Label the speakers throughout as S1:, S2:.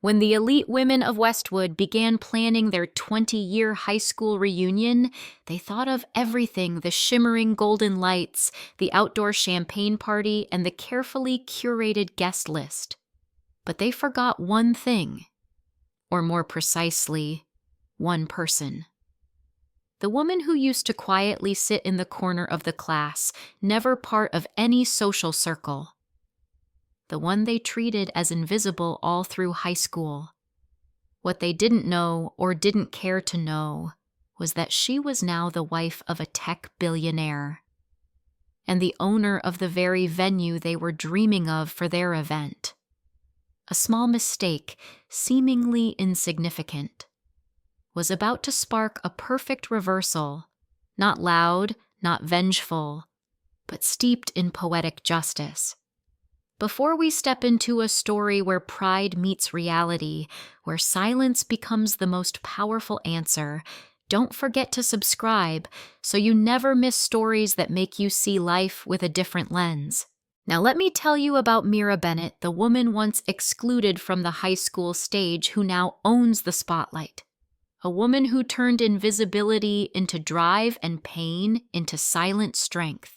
S1: When the elite women of Westwood began planning their 20-year high school reunion, they thought of everything: the shimmering golden lights, the outdoor champagne party, and the carefully curated guest list. But they forgot one thing, or more precisely, one person. The woman who used to quietly sit in the corner of the class, never part of any social circle. The one they treated as invisible all through high school. What they didn't know, or didn't care to know, was that she was now the wife of a tech billionaire, and the owner of the very venue they were dreaming of for their event. A small mistake, seemingly insignificant, was about to spark a perfect reversal, not loud, not vengeful, but steeped in poetic justice. Before we step into a story where pride meets reality, where silence becomes the most powerful answer, don't forget to subscribe so you never miss stories that make you see life with a different lens. Now let me tell you about Mira Bennett, the woman once excluded from the high school stage who now owns the spotlight. A woman who turned invisibility into drive and pain into silent strength.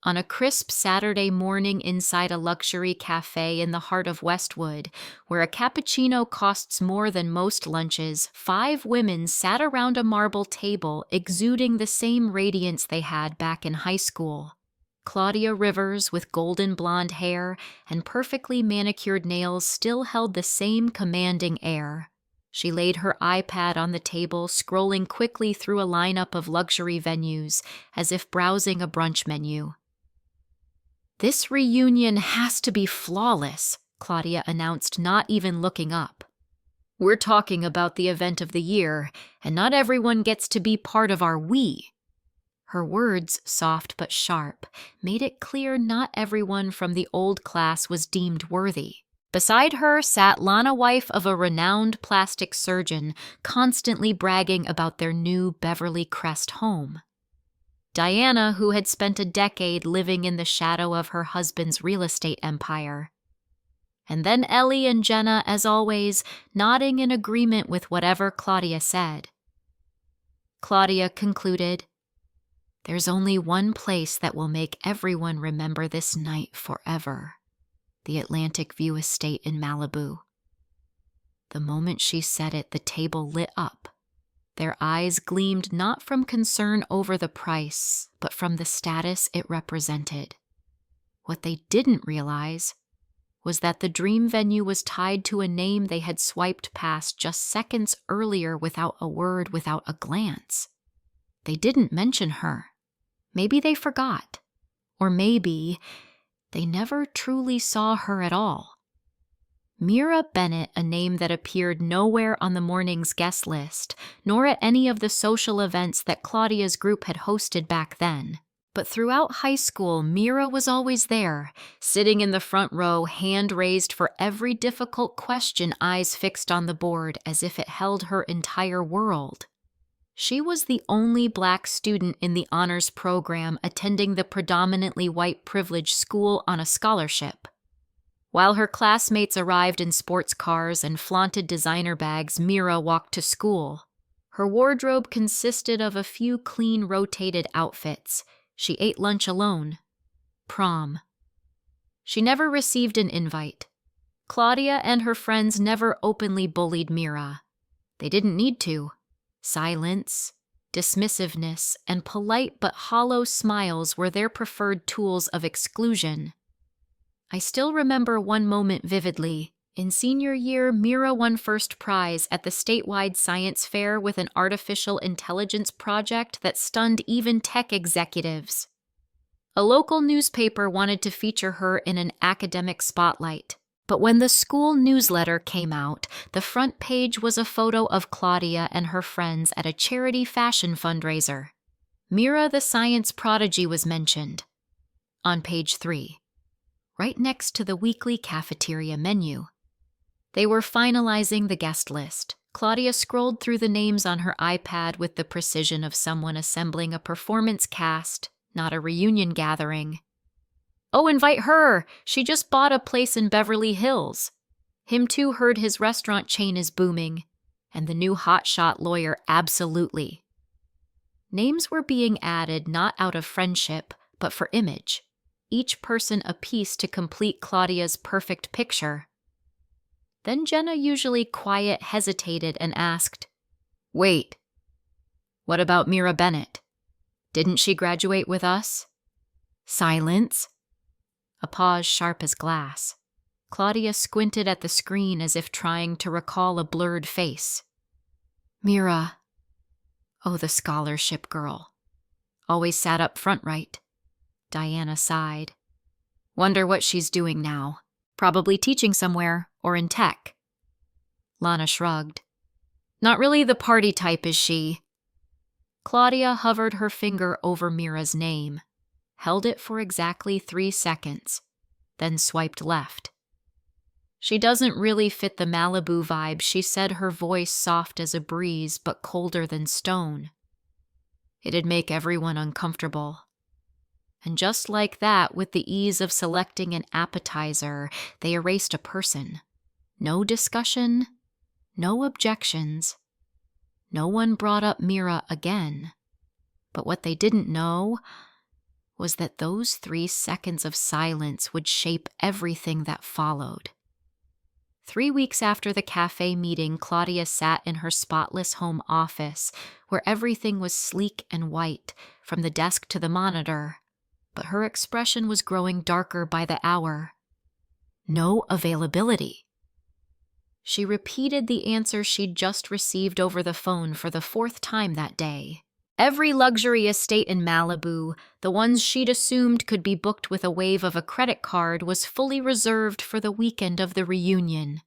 S1: On a crisp Saturday morning inside a luxury cafe in the heart of Westwood, where a cappuccino costs more than most lunches, 5 women sat around a marble table exuding the same radiance they had back in high school. Claudia Rivers, with golden blonde hair and perfectly manicured nails, still held the same commanding air. She laid her iPad on the table, scrolling quickly through a lineup of luxury venues, as if browsing a brunch menu. "This reunion has to be flawless," Claudia announced, not even looking up. "We're talking about the event of the year, and not everyone gets to be part of our we." Her words, soft but sharp, made it clear not everyone from the old class was deemed worthy. Beside her sat Lana, wife of a renowned plastic surgeon, constantly bragging about their new Beverly Crest home. Diana, who had spent a decade living in the shadow of her husband's real estate empire. And then Ellie and Jenna, as always, nodding in agreement with whatever Claudia said. Claudia concluded, "There's only one place that will make everyone remember this night forever. The Atlantic View estate in Malibu." The moment she said it, the table lit up. Their eyes gleamed not from concern over the price, but from the status it represented. What they didn't realize was that the dream venue was tied to a name they had swiped past just seconds earlier without a word, without a glance. They didn't mention her. Maybe they forgot. Or maybe they never truly saw her at all. Mira Bennett, a name that appeared nowhere on the morning's guest list, nor at any of the social events that Claudia's group had hosted back then. But throughout high school, Mira was always there, sitting in the front row, hand raised for every difficult question, eyes fixed on the board as if it held her entire world. She was the only Black student in the honors program attending the predominantly white privileged school on a scholarship. While her classmates arrived in sports cars and flaunted designer bags, Mira walked to school. Her wardrobe consisted of a few clean, rotated outfits. She ate lunch alone. Prom. She never received an invite. Claudia and her friends never openly bullied Mira. They didn't need to. Silence, dismissiveness, and polite but hollow smiles were their preferred tools of exclusion. I still remember one moment vividly. In senior year, Mira won first prize at the statewide science fair with an artificial intelligence project that stunned even tech executives. A local newspaper wanted to feature her in an academic spotlight. But when the school newsletter came out, the front page was a photo of Claudia and her friends at a charity fashion fundraiser. Mira the science prodigy was mentioned. On page 3. Right next to the weekly cafeteria menu. They were finalizing the guest list. Claudia scrolled through the names on her iPad with the precision of someone assembling a performance cast, not a reunion gathering. "Oh, invite her! She just bought a place in Beverly Hills." Him too heard his restaurant chain is booming, and the new hotshot lawyer absolutely. Names were being added not out of friendship, but for image, each person a piece to complete Claudia's perfect picture. Then Jenna, usually quiet, hesitated and asked, "Wait, what about Mira Bennett? Didn't she graduate with us?" Silence. A pause sharp as glass. Claudia squinted at the screen as if trying to recall a blurred face. Mira. Oh, the scholarship girl. Always sat up front, right? Diana sighed. Wonder what she's doing now. Probably teaching somewhere, or in tech. Lana shrugged. Not really the party type, is she? Claudia hovered her finger over Mira's name, held it for exactly 3 seconds, then swiped left. She doesn't really fit the Malibu vibe, she said, her voice soft as a breeze but colder than stone. It'd make everyone uncomfortable. And just like that, with the ease of selecting an appetizer, they erased a person. No discussion, no objections. No one brought up Mira again. But what they didn't know was that those 3 seconds of silence would shape everything that followed. 3 weeks after the cafe meeting, Claudia sat in her spotless home office, where everything was sleek and white, from the desk to the monitor, but her expression was growing darker by the hour. No availability. She repeated the answer she'd just received over the phone for the 4th time that day. Every luxury estate in Malibu, the ones she'd assumed could be booked with a wave of a credit card, was fully reserved for the weekend of the reunion.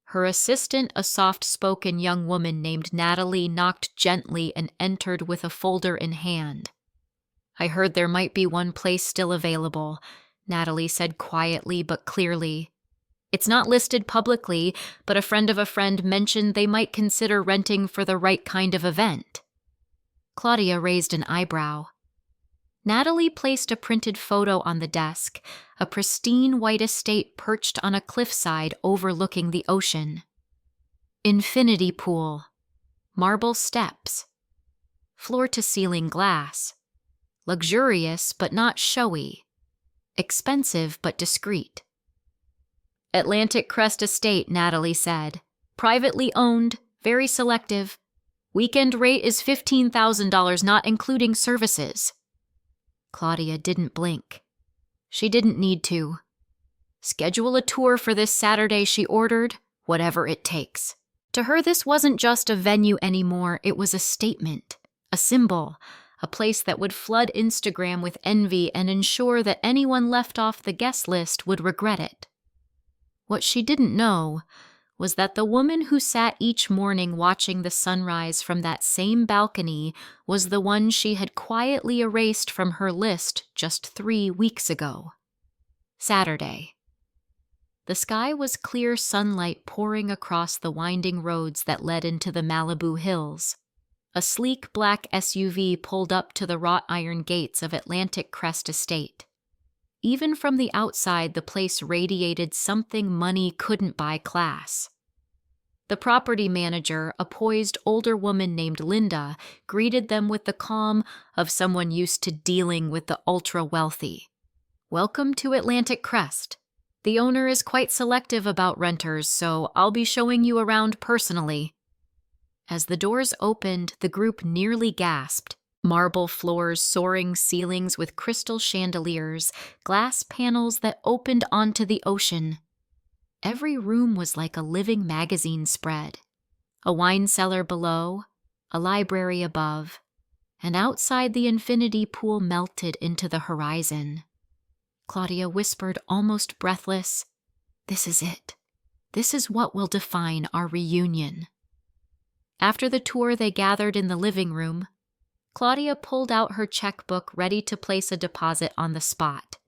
S1: Her assistant, a soft-spoken young woman named Natalie, knocked gently and entered with a folder in hand. I heard there might be one place still available, Natalie said quietly but clearly. It's not listed publicly, but a friend of a friend mentioned they might consider renting for the right kind of event. Claudia raised an eyebrow. Natalie placed a printed photo on the desk, a pristine white estate perched on a cliffside overlooking the ocean. Infinity pool, marble steps, floor-to-ceiling glass, luxurious but not showy, expensive but discreet. Atlantic Crest Estate, Natalie said. Privately owned, very selective. Weekend rate is $15,000, not including services. Claudia didn't blink. She didn't need to. Schedule a tour for this Saturday, she ordered, whatever it takes. To her, this wasn't just a venue anymore, it was a statement, a symbol, a place that would flood Instagram with envy and ensure that anyone left off the guest list would regret it. What she didn't know was that the woman who sat each morning watching the sunrise from that same balcony was the one she had quietly erased from her list just 3 weeks ago. Saturday. The sky was clear sunlight pouring across the winding roads that led into the Malibu hills. A sleek black SUV pulled up to the wrought iron gates of Atlantic Crest Estate. Even from the outside, the place radiated something money couldn't buy: class. The property manager, a poised older woman named Linda, greeted them with the calm of someone used to dealing with the ultra-wealthy. Welcome to Atlantic Crest. The owner is quite selective about renters, so I'll be showing you around personally. As the doors opened, the group nearly gasped. Marble floors, soaring ceilings with crystal chandeliers, glass panels that opened onto the ocean. Every room was like a living magazine spread. A wine cellar below, a library above, and outside the infinity pool melted into the horizon. Claudia whispered, almost breathless, "This is it. This is what will define our reunion." After the tour, they gathered in the living room. Claudia pulled out her checkbook, ready to place a deposit on the spot.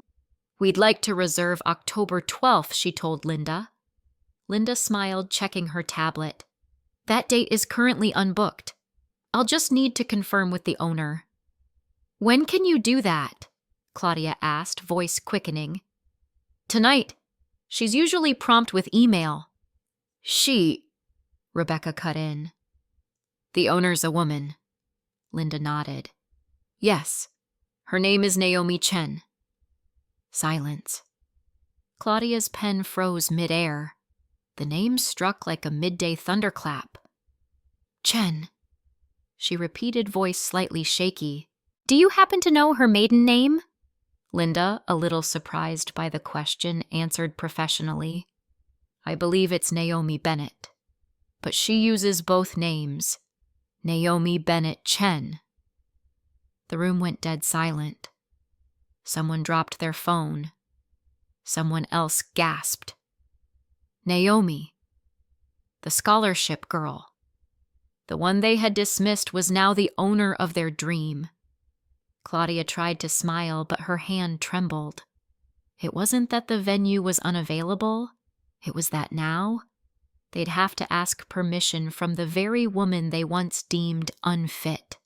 S1: "We'd like to reserve October 12th, she told Linda. Linda smiled, checking her tablet. "That date is currently unbooked. I'll just need to confirm with the owner." "When can you do that?" Claudia asked, voice quickening. "Tonight. She's usually prompt with email," She, Rebecca cut in. The owner's a woman. Linda nodded. Yes, her name is Naomi Chen. Silence. Claudia's pen froze midair. The name struck like a midday thunderclap. Chen. She repeated, voice slightly shaky. Do you happen to know her maiden name? Linda, a little surprised by the question, answered professionally. I believe it's Naomi Bennett, but she uses both names. Naomi Bennett Chen. The room went dead silent. Someone dropped their phone. Someone else gasped. Naomi. The scholarship girl. The one they had dismissed was now the owner of their dream. Claudia tried to smile, but her hand trembled. It wasn't that the venue was unavailable. It was that now they'd have to ask permission from the very woman they once deemed unfit.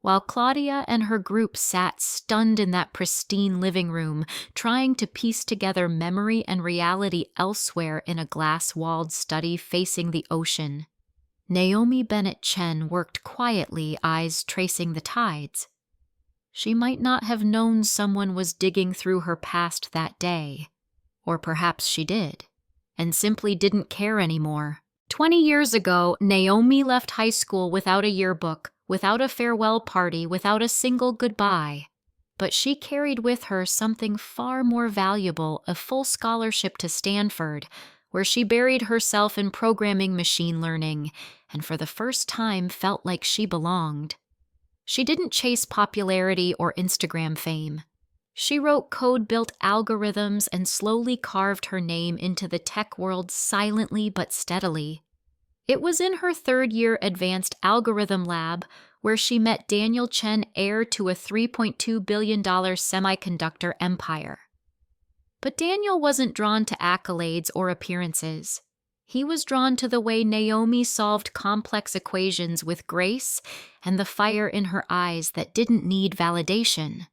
S1: While Claudia and her group sat stunned in that pristine living room, trying to piece together memory and reality elsewhere in a glass-walled study facing the ocean, Naomi Bennett Chen worked quietly, eyes tracing the tides. She might not have known someone was digging through her past that day. Or perhaps she did, and simply didn't care anymore. 20 years ago, Naomi left high school without a yearbook, without a farewell party, without a single goodbye. But she carried with her something far more valuable, a full scholarship to Stanford, where she buried herself in programming machine learning, and for the first time felt like she belonged. She didn't chase popularity or Instagram fame. She wrote code-built algorithms and slowly carved her name into the tech world silently but steadily. It was in her third-year advanced algorithm lab where she met Daniel Chen, heir to a $3.2 billion semiconductor empire. But Daniel wasn't drawn to accolades or appearances. He was drawn to the way Naomi solved complex equations with grace and the fire in her eyes that didn't need validation.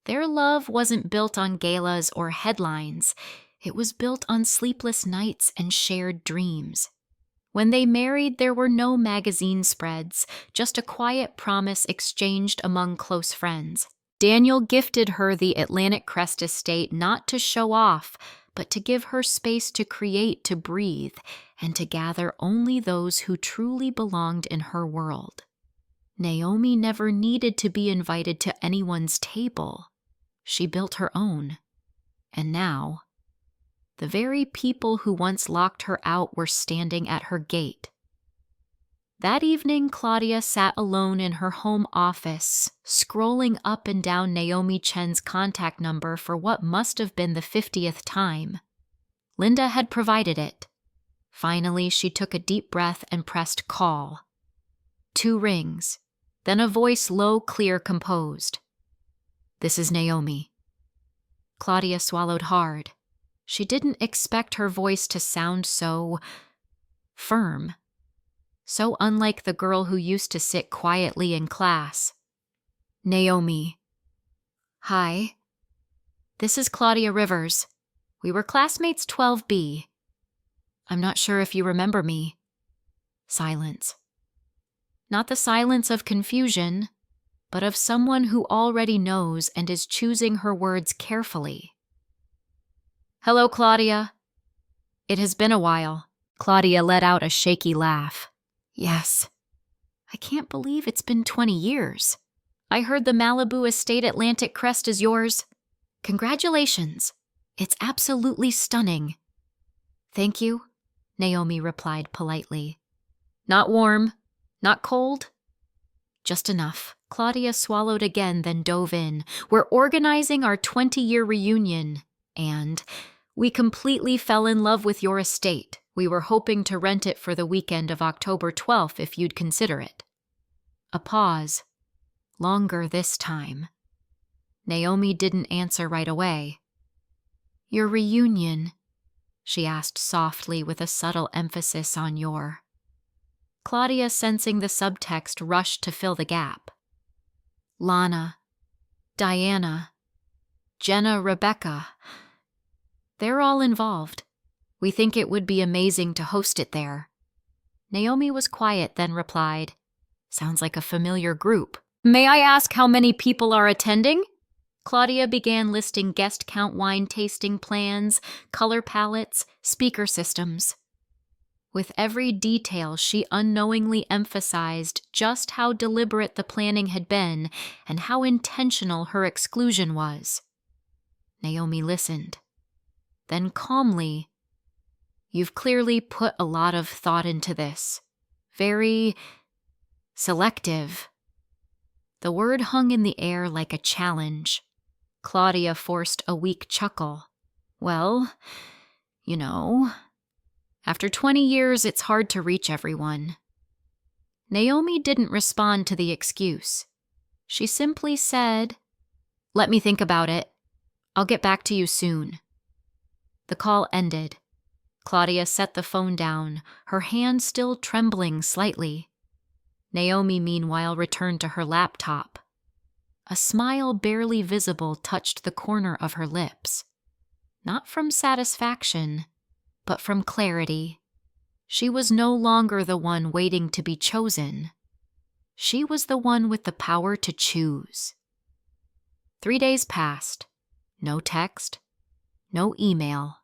S1: Their love wasn't built on galas or headlines. It was built on sleepless nights and shared dreams. When they married, there were no magazine spreads, just a quiet promise exchanged among close friends. Daniel gifted her the Atlantic Crest estate not to show off, but to give her space to create, to breathe, and to gather only those who truly belonged in her world. Naomi never needed to be invited to anyone's table. She built her own. And now, the very people who once locked her out were standing at her gate. That evening, Claudia sat alone in her home office, scrolling up and down Naomi Chen's contact number for what must have been the 50th time. Linda had provided it. Finally, she took a deep breath and pressed call. 2 rings, then a voice low, clear, composed. This is Naomi. Claudia swallowed hard. She didn't expect her voice to sound so firm. So unlike the girl who used to sit quietly in class. Naomi. Hi. This is Claudia Rivers. We were classmates 12B. I'm not sure if you remember me. Silence. Not the silence of confusion, but of someone who already knows and is choosing her words carefully. Hello, Claudia. It has been a while. Claudia let out a shaky laugh. Yes. I can't believe it's been 20 years. I heard the Malibu estate Atlantic Crest is yours. Congratulations. It's absolutely stunning. Thank you, Naomi replied politely. Not warm, not cold. Just enough. Claudia swallowed again, then dove in. We're organizing our 20-year reunion, and we completely fell in love with your estate. We were hoping to rent it for the weekend of October 12th if you'd consider it. A pause. Longer this time. Naomi didn't answer right away. Your reunion, she asked softly with a subtle emphasis on your. Claudia, sensing the subtext, rushed to fill the gap. Lana, Diana, Jenna, Rebecca. They're all involved. We think it would be amazing to host it there. Naomi was quiet, then replied, Sounds like a familiar group. May I ask how many people are attending? Claudia began listing guest count, wine tasting plans, color palettes, speaker systems. With every detail, she unknowingly emphasized just how deliberate the planning had been and how intentional her exclusion was. Naomi listened. Then calmly, You've clearly put a lot of thought into this. Very selective. The word hung in the air like a challenge. Claudia forced a weak chuckle. Well, after 20 years, it's hard to reach everyone. Naomi didn't respond to the excuse. She simply said, Let me think about it. I'll get back to you soon. The call ended. Claudia set the phone down, her hand still trembling slightly. Naomi, meanwhile, returned to her laptop. A smile barely visible touched the corner of her lips. Not from satisfaction, but from clarity. She was no longer the one waiting to be chosen. She was the one with the power to choose. 3 days passed. No text, no email,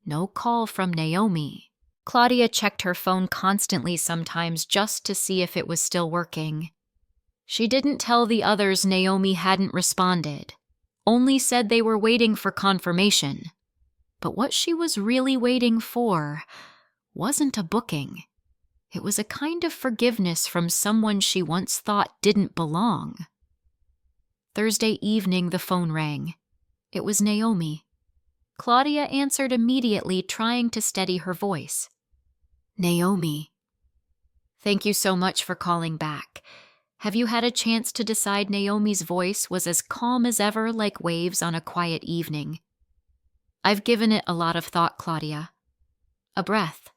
S1: no call from Naomi. Claudia checked her phone constantly sometimes just to see if it was still working. She didn't tell the others Naomi hadn't responded, only said they were waiting for confirmation. But what she was really waiting for wasn't a booking. It was a kind of forgiveness from someone she once thought didn't belong. Thursday evening, the phone rang. It was Naomi. Claudia answered immediately, trying to steady her voice. Naomi. Thank you so much for calling back. Have you had a chance to decide? Naomi's voice was as calm as ever, like waves on a quiet evening. I've given it a lot of thought, Claudia. A breath.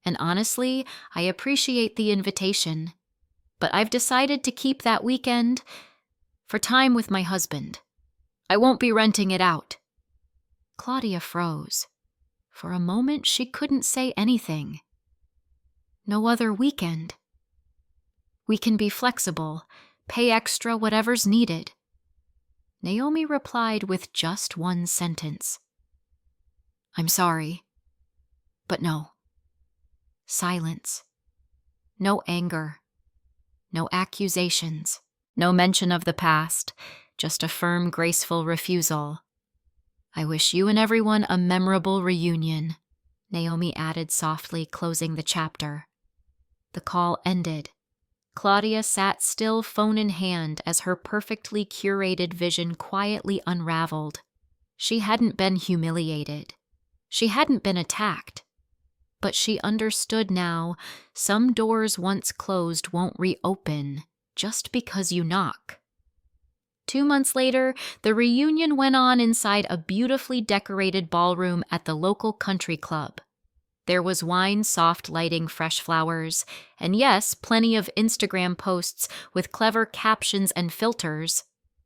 S1: And honestly, I appreciate the invitation. But I've decided to keep that weekend for time with my husband. I won't be renting it out. Claudia froze. For a moment, she couldn't say anything. No other weekend. We can be flexible, pay extra, whatever's needed. Naomi replied with just one sentence. I'm sorry, but no. Silence. No anger. No accusations. No mention of the past. Just a firm, graceful refusal. I wish you and everyone a memorable reunion, Naomi added softly, closing the chapter. The call ended. Claudia sat still, phone in hand, as her perfectly curated vision quietly unraveled. She hadn't been humiliated. She hadn't been attacked. But she understood now, some doors once closed won't reopen just because you knock. 2 months later, the reunion went on inside a beautifully decorated ballroom at the local country club. There was wine, soft lighting, fresh flowers, and yes, plenty of Instagram posts with clever captions and filters.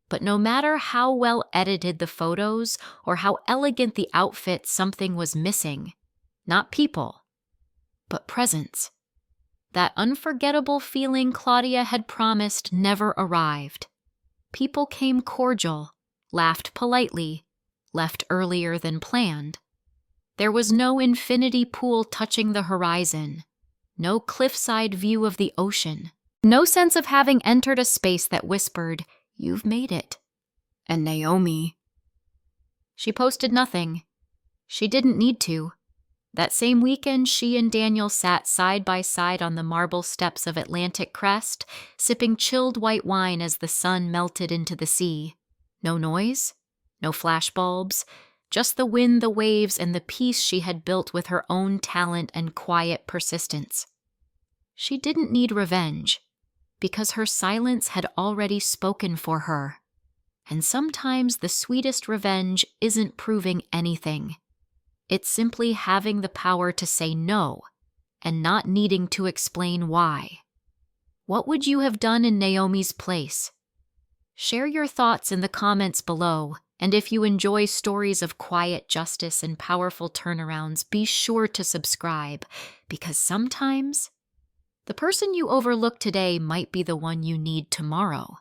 S1: But no matter how well edited the photos or how elegant the outfit, something was missing. Not people, but presence. That unforgettable feeling Claudia had promised never arrived. People came cordial, laughed politely, left earlier than planned. There was no infinity pool touching the horizon, no cliffside view of the ocean, no sense of having entered a space that whispered, "You've made it." And Naomi. She posted nothing. She didn't need to. That same weekend, she and Daniel sat side by side on the marble steps of Atlantic Crest, sipping chilled white wine as the sun melted into the sea. No noise, no flashbulbs, just the wind, the waves, and the peace she had built with her own talent and quiet persistence. She didn't need revenge, because her silence had already spoken for her. And sometimes the sweetest revenge isn't proving anything. It's simply having the power to say no, and not needing to explain why. What would you have done in Naomi's place? Share your thoughts in the comments below, And if you enjoy stories of quiet justice and powerful turnarounds, be sure to subscribe, because sometimes the person you overlook today might be the one you need tomorrow.